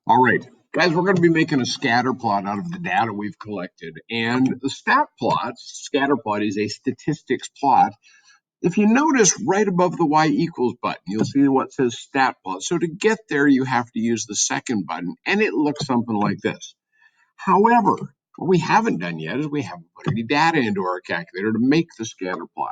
All right, guys, we're going to be making a scatter plot out of the data we've collected. And the scatter plot is a statistics plot. If you notice right above the y equals button, you'll see what says stat plot. So to get there, you have to use the second button, and it looks something like this. However, what we haven't done yet is we haven't put any data into our calculator to make the scatter plot.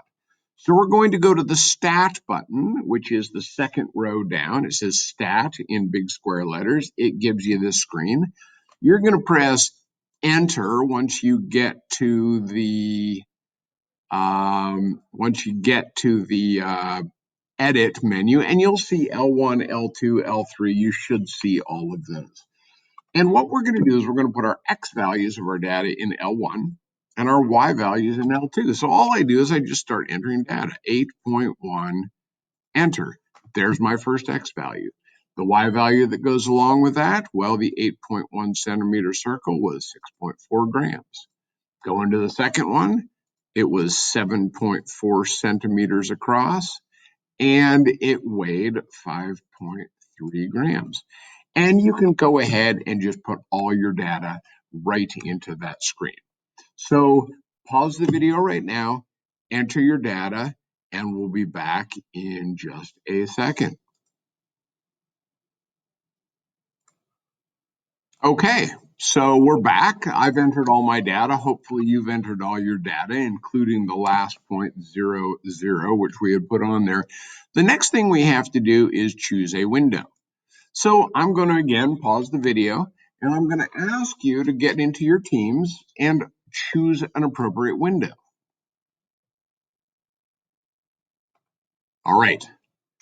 So we're going to go to the stat button, which is the second row down. It says stat in big square letters. It gives you this screen. You're going to press enter once you get to the edit menu, and you'll see L1, L2, L3. You should see all of those. And what we're going to do is we're going to put our X values of our data in L1 and our Y values in L2. So all I do is I just start entering data. 8.1, enter. There's my first X value. The Y value that goes along with that, well, the 8.1 centimeter circle was 6.4 grams. Going to the second one, it was 7.4 centimeters across, and it weighed 5.3 grams. And you can go ahead and just put all your data right into that screen. So pause the video right now, enter your data, and we'll be back in just a second. Okay, so we're back. I've entered all my data. Hopefully you've entered all your data, including the last 0.00, which we had put on there. The next thing we have to do is choose a window. So I'm going to, again, pause the video, and I'm going to ask you to get into your teams and choose an appropriate window. All right,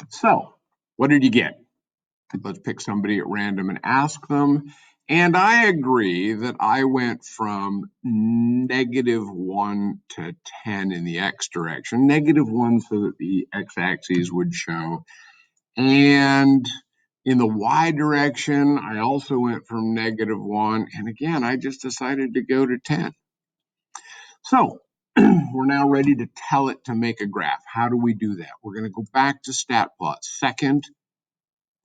so what did you get? Let's pick somebody at random and ask them. And I agree that I went from -1 to 10 in the X direction, -1 so that the X-axis would show. And in the Y direction, I also went from -1. And again, I just decided to go to 10. So we're now ready to tell it to make a graph. How do we do that? We're going to go back to stat plots. Second,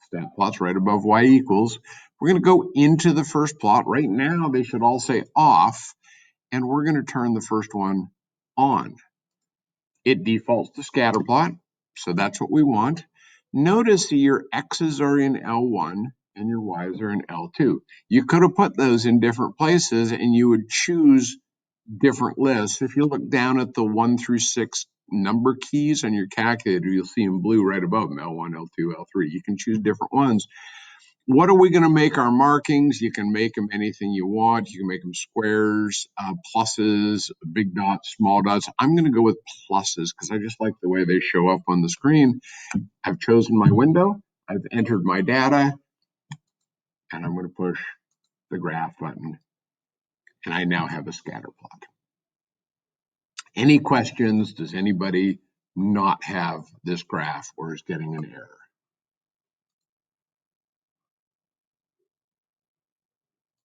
stat plots right above y equals. We're going to go into the first plot. Right now, they should all say off, and we're going to turn the first one on. It defaults to scatter plot, so that's what we want. Notice that your x's are in L1 and your y's are in L2. You could have put those in different places and you would choose different lists. If you look down at the 1 through 6 number keys on your calculator, you'll see in blue right above them, L1, L2, L3. You can choose different ones. What are we going to make our markings? You can make them anything you want. You can make them squares, pluses, big dots, small dots. I'm going to go with pluses because I just like the way they show up on the screen. I've chosen my window. I've entered my data, and I'm going to push the graph button, and I now have a scatter plot. Any questions? Does anybody not have this graph or is getting an error?